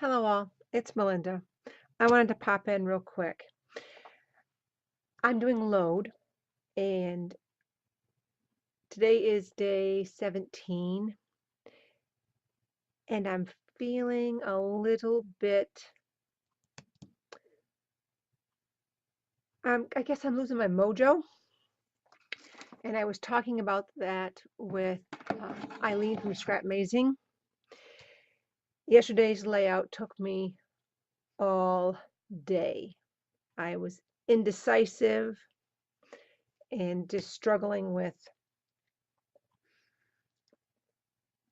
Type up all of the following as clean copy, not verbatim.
Hello all, it's Melinda. I wanted to pop in real quick. I'm doing load and today is day 17 and I'm feeling a little bit, I guess I'm losing my mojo. And I was talking about that with Eileen from Scrap Mazing. Yesterday's layout took me all day. I was indecisive and just struggling with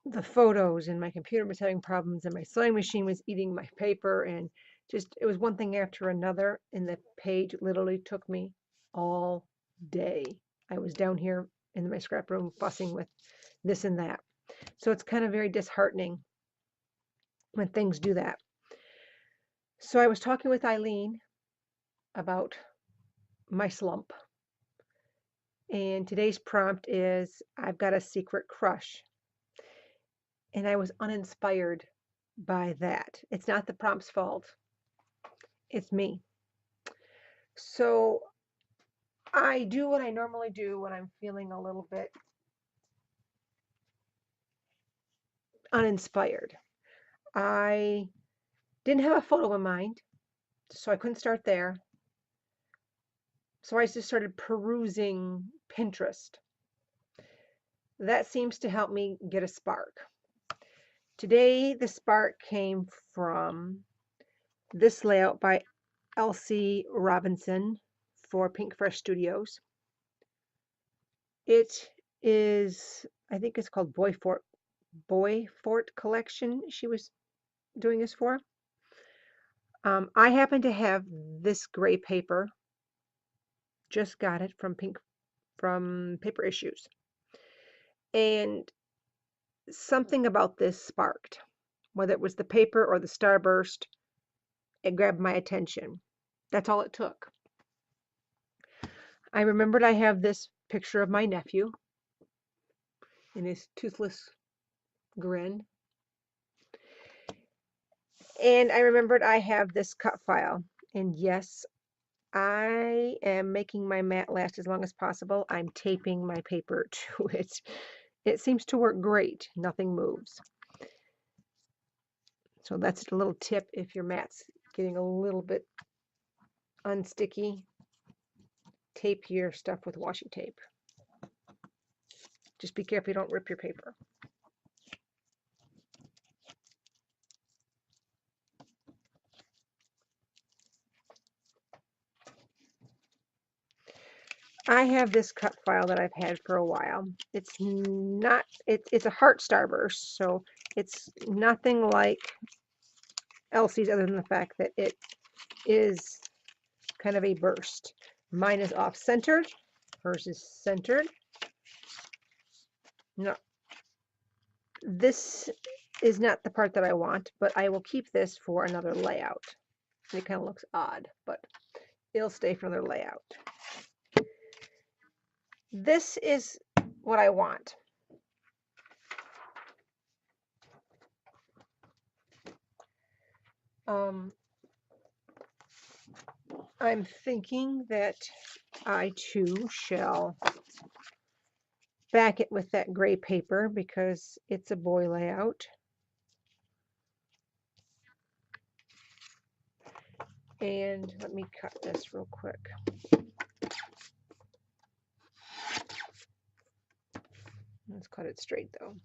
the photos, and my computer was having problems, and my sewing machine was eating my paper, and just it was one thing after another, and the page literally took me all day. I was down here in my scrap room fussing with this and that. So it's kind of very disheartening when things do that. So I was talking with Eileen about my slump, and today's prompt is I've got a secret crush. And I was uninspired by that. It's not the prompt's fault. It's me. So I do what I normally do when I'm feeling a little bit uninspired. I didn't have a photo in mind, so I couldn't start there. So I just started perusing Pinterest. That seems to help me get a spark. Today, the spark came from this layout by Elsie Robinson for Pink Fresh Studios. It is, I think it's called Boy Fort Collection she was doing this for. I happen to have this gray paper. Just got it from Paper Issues. And something about this sparked. Whether it was the paper or the starburst, it grabbed my attention. That's all it took. I remembered I have this picture of my nephew in his toothless grin. And I remembered I have this cut file. And yes, I am making my mat last as long as possible. I'm taping my paper to it. It seems to work great. Nothing moves. So that's a little tip if your mat's getting a little bit unsticky. Tape your stuff with washi tape. Just be careful you don't rip your paper. I have this cut file that I've had for a while. It's not, it's a heart starburst, so it's nothing like Elsie's other than the fact that it is kind of a burst. Mine is off-centered, hers is centered. No, this is not the part that I want, but I will keep this for another layout. It kind of looks odd, but it'll stay for another layout. This is what I want. I'm thinking that I too shall back it with that gray paper because it's a boy layout. And let me cut this real quick. Let's cut it straight though.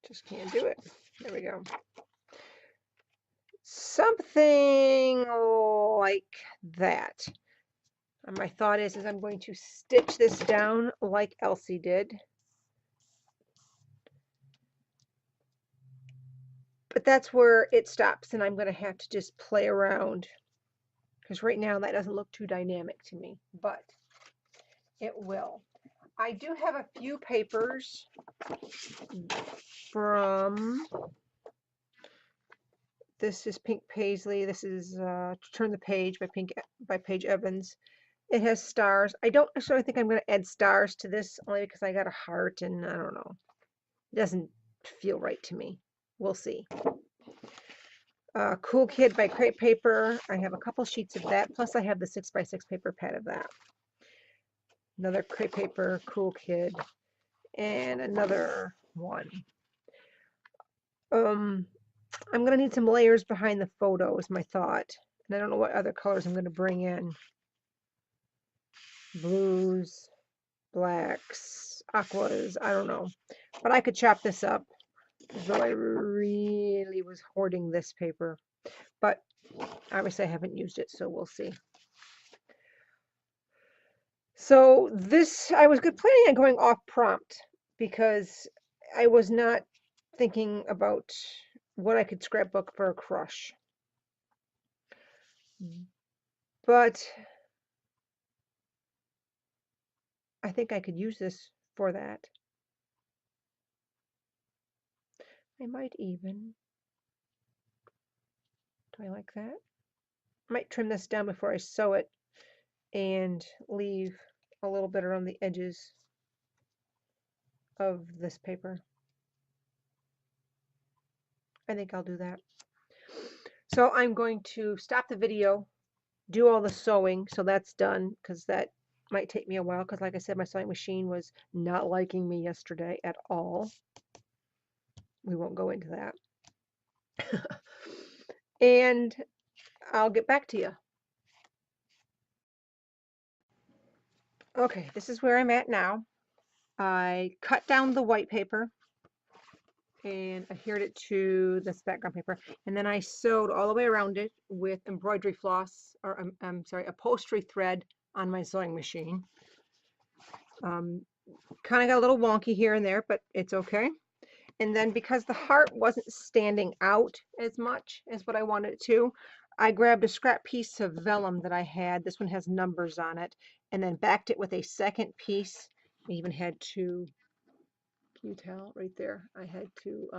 Just can't do it. There we go. Something like that. And my thought is I'm going to stitch this down like Elsie did. But that's where it stops, and I'm going to have to just play around because right now that doesn't look too dynamic to me, but it will. I do have a few papers from, this is Pink Paisley, this is Turn the Page by Paige Evans. It has stars. I don't necessarily think I'm going to add stars to this, only because I got a heart and I don't know. It doesn't feel right to me. We'll see. Cool Kid by Crepe Paper. I have a couple sheets of that, plus I have the 6x6 paper pad of that. Another Crepe Paper, Cool Kid, and another one. I'm going to need some layers behind the photo is my thought. And I don't know what other colors I'm going to bring in. Blues, blacks, aquas, I don't know. But I could chop this up, though I really was hoarding this paper. But obviously I haven't used it, so we'll see. So this, I was planning on going off prompt because I was not thinking about what I could scrapbook for a crush. But I think I could use this for that. I might even, do I like that? I might trim this down before I sew it and leave a little bit around the edges of this paper. I think I'll do that. So I'm going to stop the video, do all the sewing, so that's done, because that might take me a while, because like I said, my sewing machine was not liking me yesterday at all. We won't go into that. And I'll get back to you. Okay, this is where I'm at now. I cut down the white paper and adhered it to this background paper, and then I sewed all the way around it with embroidery floss, or I'm sorry, upholstery thread on my sewing machine. Kind of got a little wonky here and there, but it's okay. And then because the heart wasn't standing out as much as what I wanted it to, I grabbed a scrap piece of vellum that I had. This one has numbers on it, and then backed it with a second piece. I even had to, can you tell right there? I had to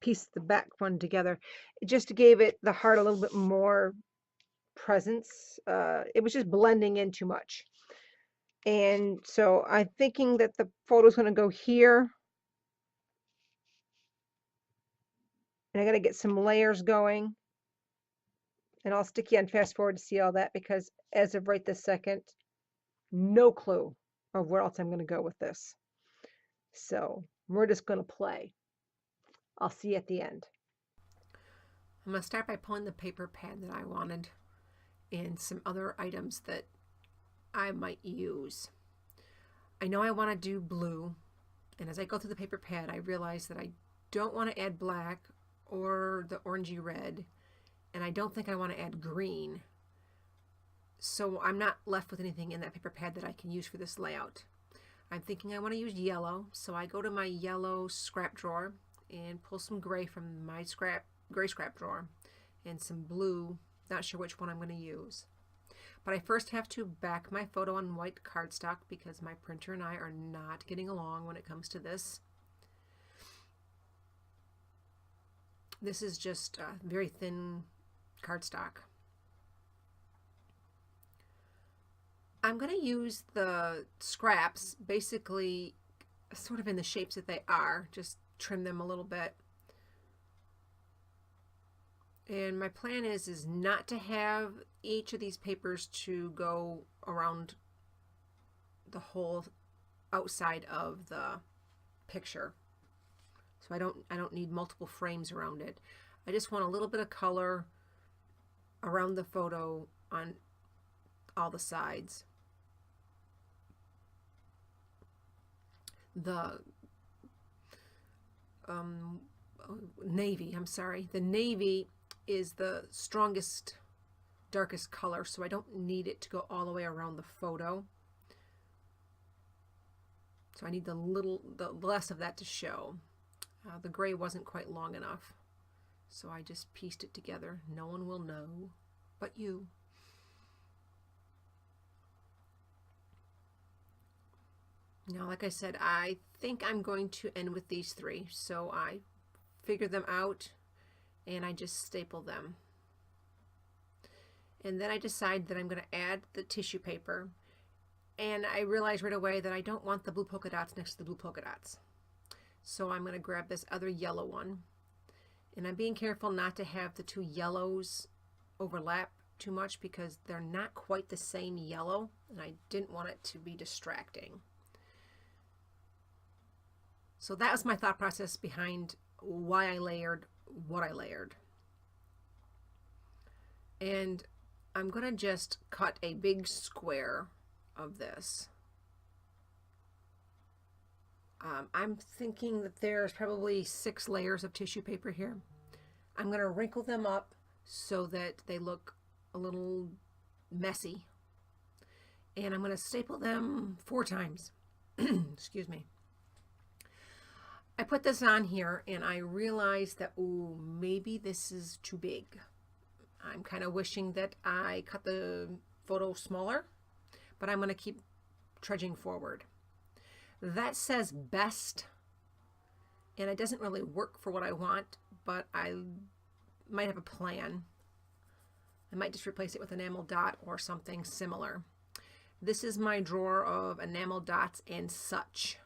piece the back one together. It just gave it, the heart, a little bit more presence. It was just blending in too much. And so I'm thinking that the photo's going to go here. And I got to get some layers going. And I'll stick you on fast forward to see all that, because as of right this second, no clue of where else I'm going to go with this. So we're just going to play. I'll see you at the end. I'm going to start by pulling the paper pad that I wanted and some other items that I might use. I know I want to do blue, and as I go through the paper pad, I realize that I don't want to add black or the orangey red, and I don't think I want to add green. So I'm not left with anything in that paper pad that I can use for this layout. I'm thinking I want to use yellow, so I go to my yellow scrap drawer and pull some gray from my gray scrap drawer and some blue. Not sure which one I'm going to use. But I first have to back my photo on white cardstock because my printer and I are not getting along when it comes to this. This is just very thin cardstock. I'm going to use the scraps basically sort of in the shapes that they are, just trim them a little bit. And my plan is not to have each of these papers to go around the whole outside of the picture. So I don't need multiple frames around it. I just want a little bit of color around the photo on all the sides. The navy, I'm sorry, the navy is the strongest, darkest color, so I don't need it to go all the way around the photo. So I need the less of that to show. The gray wasn't quite long enough, so I just pieced it together. No one will know but you. Now, like I said, I think I'm going to end with these three, so I figured them out and I just staple them. And then I decide that I'm going to add the tissue paper. And I realize right away that I don't want the blue polka dots next to the blue polka dots. So I'm going to grab this other yellow one. And I'm being careful not to have the two yellows overlap too much because they're not quite the same yellow, and I didn't want it to be distracting. So that was my thought process behind why I layered what I layered. And I'm going to just cut a big square of this. I'm thinking that there's probably 6 layers of tissue paper here. I'm going to wrinkle them up so that they look a little messy. And I'm going to staple them 4 times. Excuse me. I put this on here and I realized that, ooh, maybe this is too big. I'm kind of wishing that I cut the photo smaller, but I'm going to keep trudging forward. That says best, and it doesn't really work for what I want, but I might have a plan. I might just replace it with enamel dot or something similar. This is my drawer of enamel dots and such.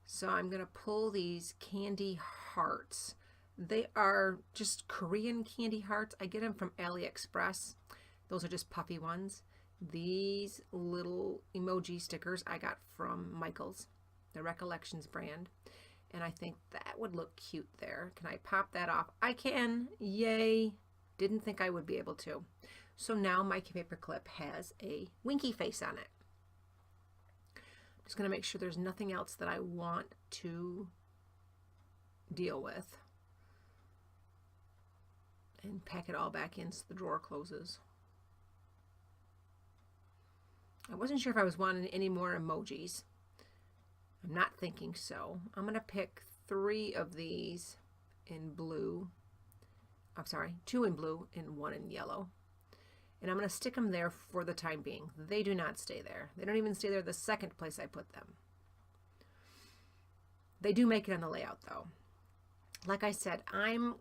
So I'm going to pull these candy hearts. They are just Korean candy hearts. I get them from AliExpress. Those are just puffy ones. These little emoji stickers I got from Michael's, the Recollections brand. And I think that would look cute there. Can I pop that off? I can. Yay. Didn't think I would be able to. So now my paper clip has a winky face on it. I'm just going to make sure there's nothing else that I want to deal with. And pack it all back in so the drawer closes. I wasn't sure if I was wanting any more emojis. I'm not thinking so. I'm going to pick 3 of these in blue. I'm sorry, 2 in blue and 1 in yellow. And I'm going to stick them there for the time being. They do not stay there. They don't even stay there the second place I put them. They do make it on the layout though. Like I said, I'm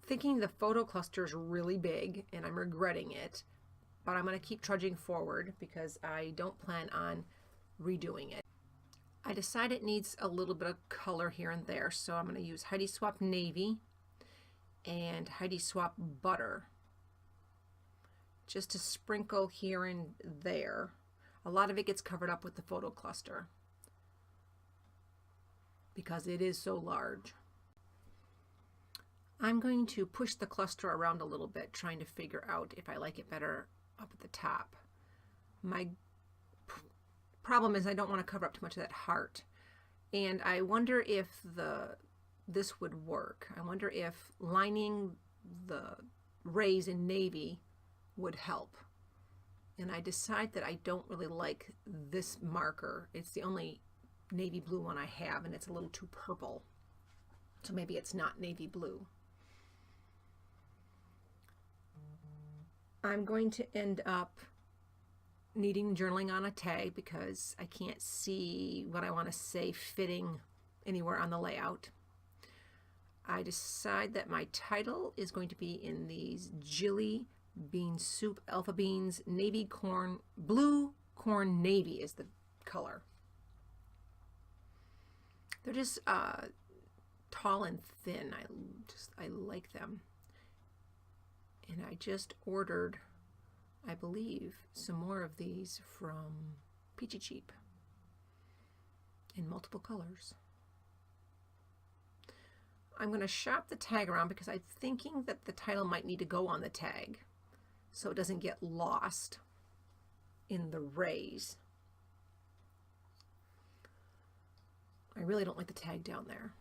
thinking the photo cluster is really big and I'm regretting it, but I'm going to keep trudging forward because I don't plan on redoing it. I decide it needs a little bit of color here and there, so I'm going to use Heidi Swap Navy and Heidi Swap Butter just to sprinkle here and there. A lot of it gets covered up with the photo cluster because it is so large. I'm going to push the cluster around a little bit, trying to figure out if I like it better up at the top. My problem is I don't want to cover up too much of that heart. And I wonder if this would work. I wonder if lining the rays in navy would help. And I decide that I don't really like this marker. It's the only navy blue one I have, and it's a little too purple. So maybe it's not navy blue. I'm going to end up needing journaling on a tag because I can't see what I want to say fitting anywhere on the layout. I decide that my title is going to be in these Jilly Bean Soup Alpha Beans Navy Corn, Blue Corn Navy is the color. They're just tall and thin. I like them. And I just ordered, I believe, some more of these from Peachy Cheap in multiple colors. I'm going to shop the tag around because I'm thinking that the title might need to go on the tag so it doesn't get lost in the rays. I really don't like the tag down there.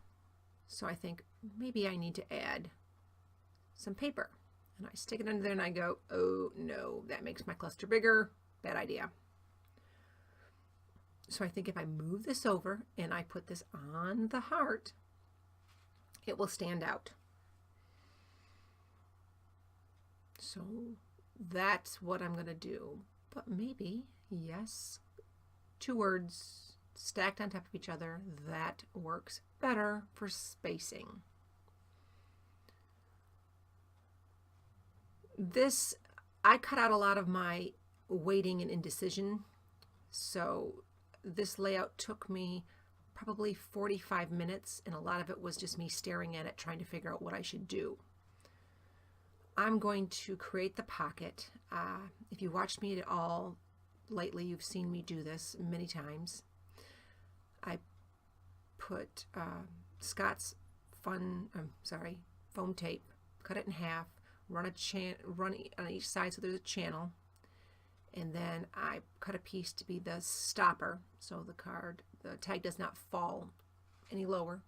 So I think maybe I need to add some paper. And I stick it under there and I go, oh no, that makes my cluster bigger. Bad idea. So I think if I move this over and I put this on the heart, it will stand out. So that's what I'm going to do. But maybe, yes, 2 words stacked on top of each other, that works better for spacing. This I cut out a lot of my waiting and indecision, so this layout took me probably 45 minutes, and a lot of it was just me staring at it, trying to figure out what I should do. I'm going to create the pocket. If you watched me at all lately, you've seen me do this many times. I put Scott's foam tape, cut it in half, run on each side so there's a channel, and then I cut a piece to be the stopper so the tag does not fall any lower.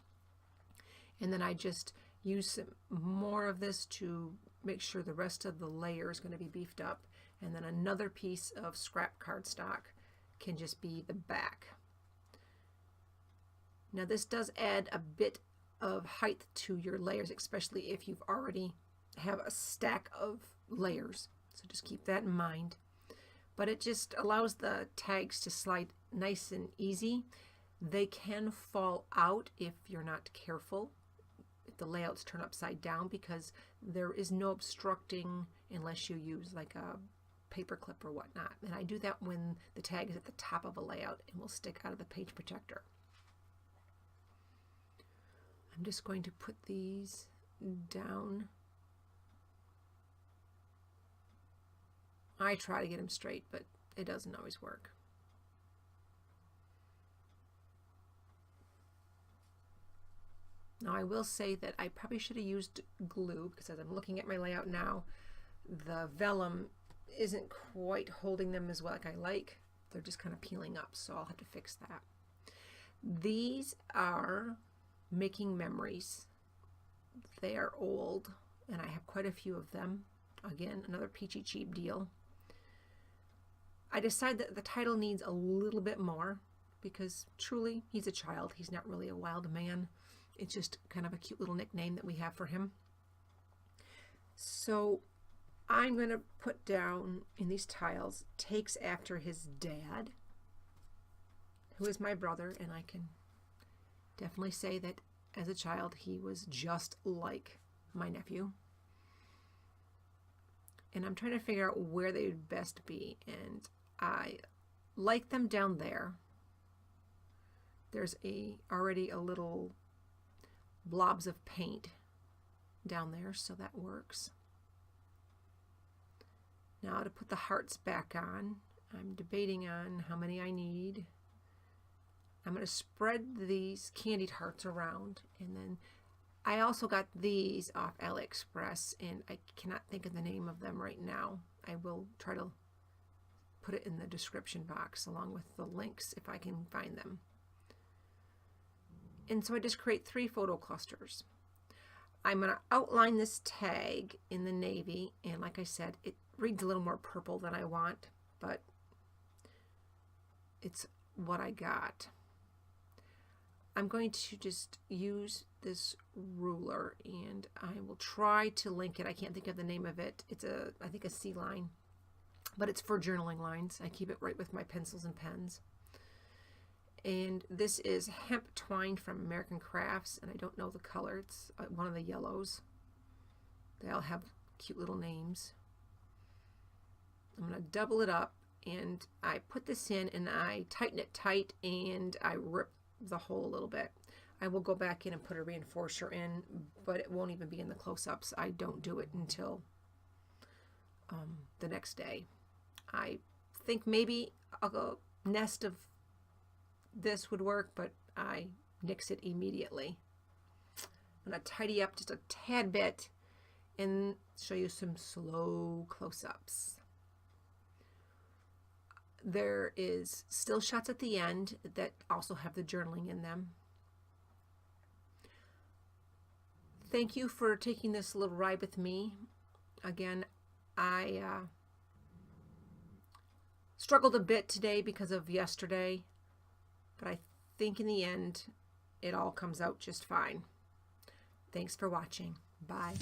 And then I just use some more of this to make sure the rest of the layer is going to be beefed up, and then another piece of scrap cardstock can just be the back. Now this does add a bit of height to your layers, especially if you've already have a stack of layers, so just keep that in mind. But it just allows the tags to slide nice and easy. They can fall out if you're not careful, if the layouts turn upside down, because there is no obstructing unless you use like a paper clip or whatnot. And I do that when the tag is at the top of a layout and will stick out of the page protector. I'm just going to put these down. I try to get them straight, but it doesn't always work. Now I will say that I probably should have used glue, because as I'm looking at my layout now, the vellum isn't quite holding them as well like I like. They're just kind of peeling up, so I'll have to fix that. These are making memories. They are old, and I have quite a few of them. Again, another peachy cheap deal. I decided that the title needs a little bit more, because truly he's a child. He's not really a wild man. It's just kind of a cute little nickname that we have for him. So I'm going to put down in these tiles, takes after his dad, who is my brother, and I can definitely say that as a child he was just like my nephew. And I'm trying to figure out where they would best be, and I like them down there. There's already a little blobs of paint down there, so that works. Now to put the hearts back on, I'm debating on how many I need. I'm going to spread these candied hearts around, and then I also got these off AliExpress, and I cannot think of the name of them right now. I will try to put it in the description box along with the links if I can find them. And so I just create 3 photo clusters. I'm going to outline this tag in the navy, and like I said, it reads a little more purple than I want, but it's what I got. I'm going to just use this ruler, and I will try to link it. I can't think of the name of it. It's I think a C line, but it's for journaling lines. I keep it right with my pencils and pens. And this is hemp twine from American Crafts, and I don't know the color. It's one of the yellows. They all have cute little names. I'm going to double it up, and I put this in, and I tighten it tight, and I rip the hole a little bit. I will go back in and put a reinforcer in, but it won't even be in the close-ups. I don't do it until the next day. I think maybe a nest of this would work, but I nix it immediately. I'm going to tidy up just a tad bit and show you some slow close-ups. There is still shots at the end that also have the journaling in them. Thank you for taking this little ride with me. Again, I struggled a bit today because of yesterday, but I think in the end it all comes out just fine. Thanks for watching. Bye.